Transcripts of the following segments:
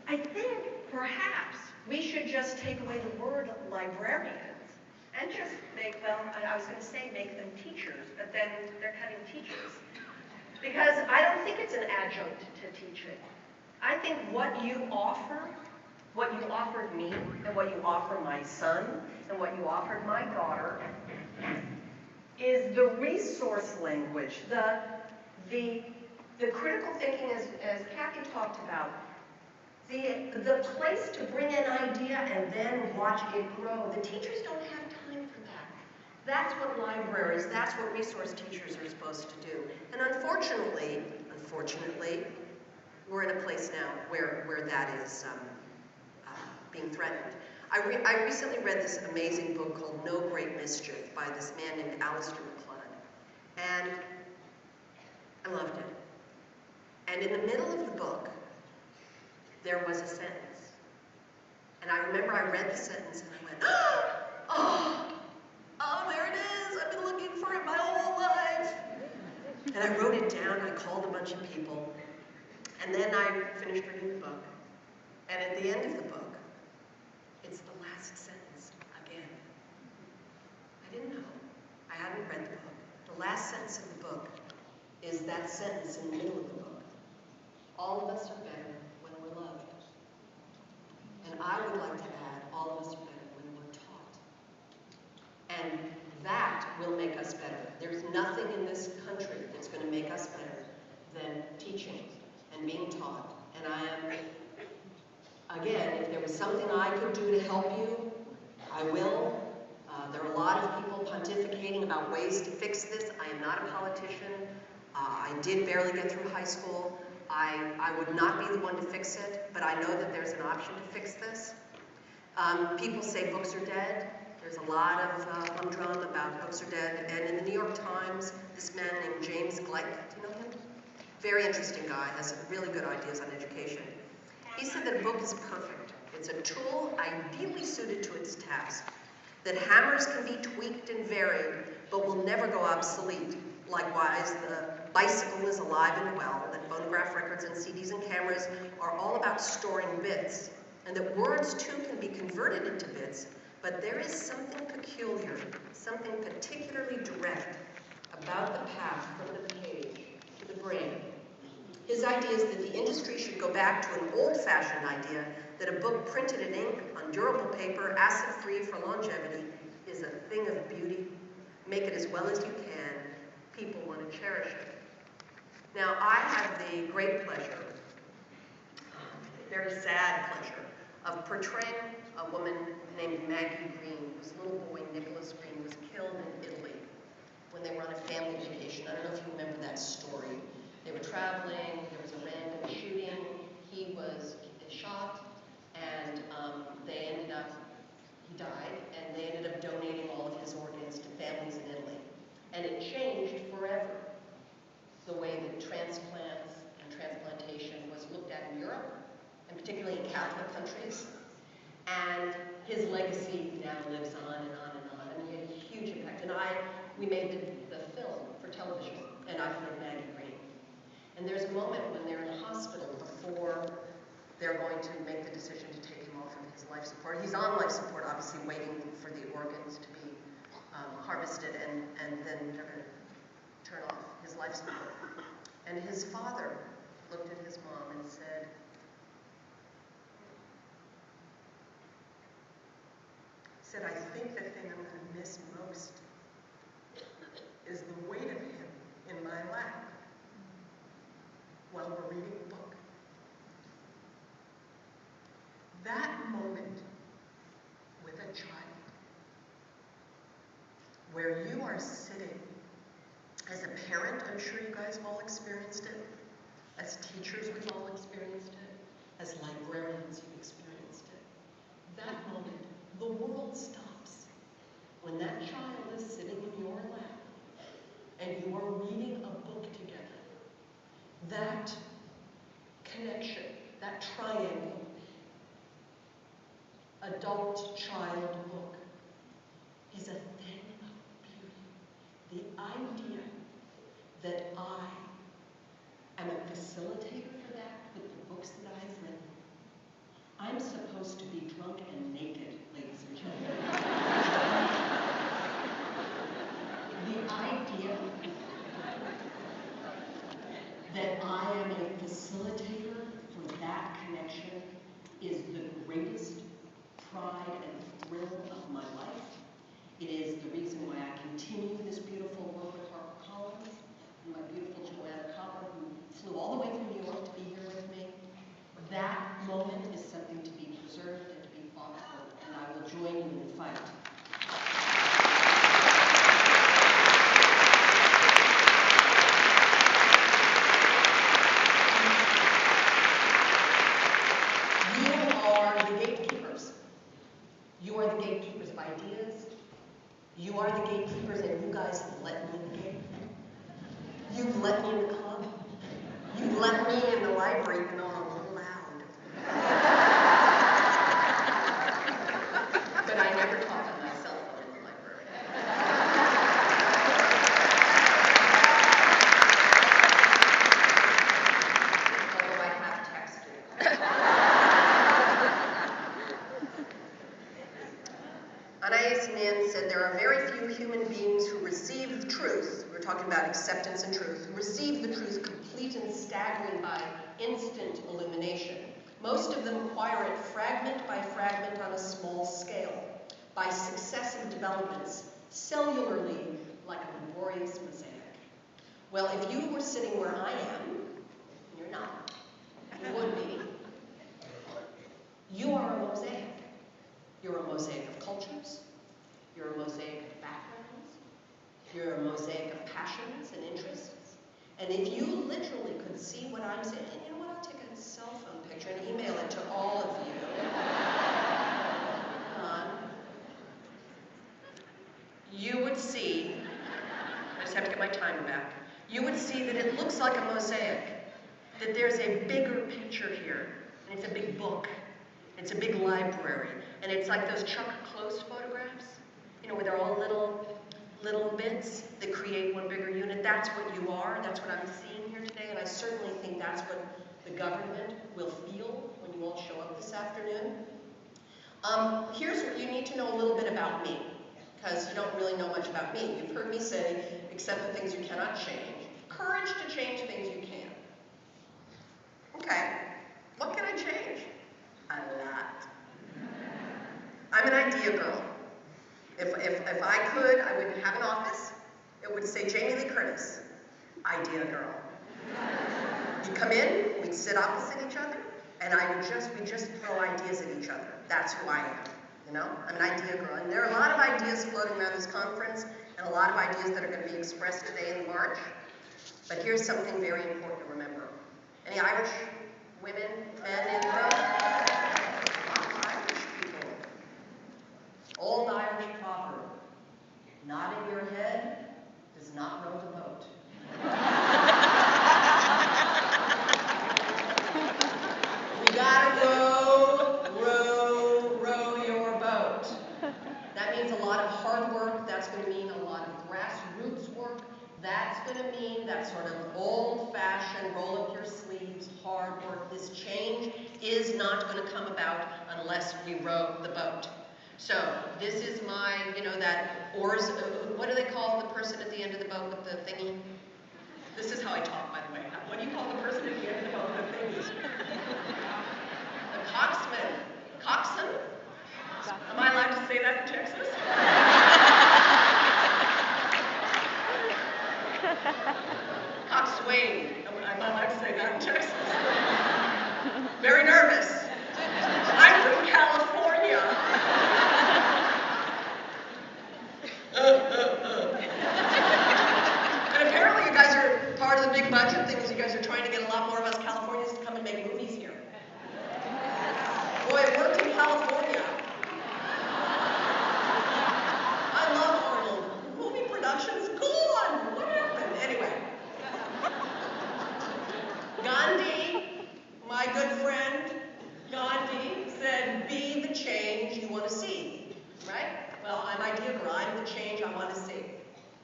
I think perhaps we should just take away the word librarians and just make, well, I was going to say make them teachers, but then they're cutting teachers. Because I don't think it's an adjunct to teaching. I think what you offer, what you offered me, and what you offer my son, and what you offered my daughter, is the resource language, the critical thinking, as Kathy talked about, the place to bring an idea and then watch it grow. The teachers don't have time for that. That's what libraries, that's what resource teachers are supposed to do. And unfortunately, we're in a place now where that is being threatened. I recently read this amazing book called No Great Mischief by this man named Alistair MacLeod. And I loved it. And in the middle of the book, there was a sentence. And I remember I read the sentence and I went, oh, there it is. I've been looking for it my whole life. And I wrote it down, I called a bunch of people, and then I finished reading the book. And at the end of the book, it's the last sentence again. I didn't know. I hadn't read the book. The last sentence of the book is that sentence in the middle of the book. All of us are better when we're loved. And I would like to add, all of us are better when we're taught. And that will make us better. There's nothing in this country that's going to make us better than teaching and being taught. And I am, again, if there was something I could do to help you, I will. There are a lot of people pontificating about ways to fix this. I am not a politician. I did barely get through high school. I would not be the one to fix it, but I know that there's an option to fix this. People say books are dead. There's a lot of humdrum about books are dead. And in the New York Times, this man named James Gleick, do you know him? Very interesting guy, has really good ideas on education. He said that a book is perfect. It's a tool ideally suited to its task, that hammers can be tweaked and varied, but will never go obsolete. Likewise, the bicycle is alive and well, that phonograph records and CDs and cameras are all about storing bits, and that words too can be converted into bits, but there is something peculiar, something particularly direct about the path from the page to the brain. His idea is that the industry should go back to an old-fashioned idea that a book printed in ink on durable paper, acid-free for longevity, is a thing of beauty. Make it as well as you can. People want to cherish it. Now, I have the great pleasure, very sad pleasure, of portraying a woman named Maggie Green, whose little boy, Nicholas Green, was killed in Italy when they were on a family vacation. I don't know if you remember that story. They were traveling, there was a random shooting, he was shot, and he died, and they ended up donating all of his organs to families in Italy. And it changed forever the way that transplants and transplantation was looked at in Europe, and particularly in Catholic countries. And his legacy now lives on and on and on. And he had a huge impact. And we made the film for television, and I played Maggie Green. And there's a moment when they're in the hospital before they're going to make the decision to take him off of his life support. He's on life support, obviously, waiting for the organs to be harvested, and then they're going to turn off his life support. And his father looked at his mom and said, I think the thing I'm going to miss most is the weight of him in my lap while we're reading a book. That moment with a child, where you are sitting, as a parent, I'm sure you guys have all experienced it, as teachers we've all experienced it, as librarians you've experienced it. That moment, the world stops when that child is sitting in your lap and you are reading a book together. That connection, that triangle, adult-child book, is a thing of beauty. The idea that I am a facilitator for that with the books that I've written, supposed to be drunk and naked, ladies and gentlemen. The idea that I am a facilitator for that connection is the greatest pride and thrill of my life. It is the reason why I continue this beautiful work with HarperCollins, and my beautiful Joanna Copper, who flew all the way from New York to be here with me. That moment is something to be preserved and to be fought for, and I will join you in the fight. You are the gatekeepers. You are the gatekeepers of ideas. You are the gatekeepers, and you guys have let me in the gate. You've let me in the club. You've let me in the library, even though I'm a little loud. But I never talk on my cell phone in the library. Although I have texted. Anais Nin said there are very few human beings who receive truth, we're talking about acceptance and truth, who receive the truth complete and staggering by instant illumination. Most of them acquire it fragment by fragment on a small scale, by successive developments, cellularly, like a laborious mosaic. Well, if you were sitting where I am, you're not, you would be, you are a mosaic. You're a mosaic of cultures, you're a mosaic of backgrounds, you're a mosaic of passions and interests. And if you literally could see what I'm saying, and you know what, I'll take a cell phone picture and email it to all of you. You would see, I just have to get my timer back, you would see that it looks like a mosaic, that there's a bigger picture here, and it's a big book. It's a big library, and it's like those Chuck Close photographs, you know, where they're all little bits that create one bigger unit. That's what you are. That's what I'm seeing here today, and I certainly think that's what the government will feel when you all show up this afternoon. Here's what you need to know a little bit about me, because you don't really know much about me. You've heard me say, accept the things you cannot change, courage to change things you can. Okay, what can I change? A lot. I'm an idea girl. If I could, I would have an office. It would say Jamie Lee Curtis, idea girl. You'd come in, we'd sit opposite each other, and we'd just throw ideas at each other. That's who I am, you know? I'm an idea girl. And there are a lot of ideas floating around this conference, and a lot of ideas that are going to be expressed today in March. But here's something very important to remember. Any Irish women, men in the room? Irish people. Old Irish proverb, nodding your head does not row the boat. You gotta row your boat. That means a lot of hard work. That's going to mean a lot of grassroots work. That's going to mean that sort of old-fashioned, roll-up-your-sleeves, hard work. This change is not going to come about unless we row the boat. So this is my, you know, that oars, what do they call the person at the end of the boat with the thingy? This is how I talk, by the way. What do you call the person at the end of the boat with the thingies? The coxswain. Coxswain? Am I allowed to say that in Texas? Coxswain. Am I allowed to say that in Texas? Very nervous. I'm from California. And apparently you guys are part of the big budget things. You guys are trying to get a lot more of us Californians to come and make movies here. Boy, it worked in California. I love Arnold. Movie production's gone. What happened? Anyway. Gandhi, my good friend, Gandhi said, be the change you want to see, right? Well, I'm idea girl. I'm the change I want to see.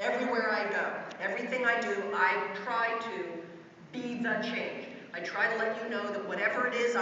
Everywhere I go, everything I do, I try to be the change. I try to let you know that whatever it is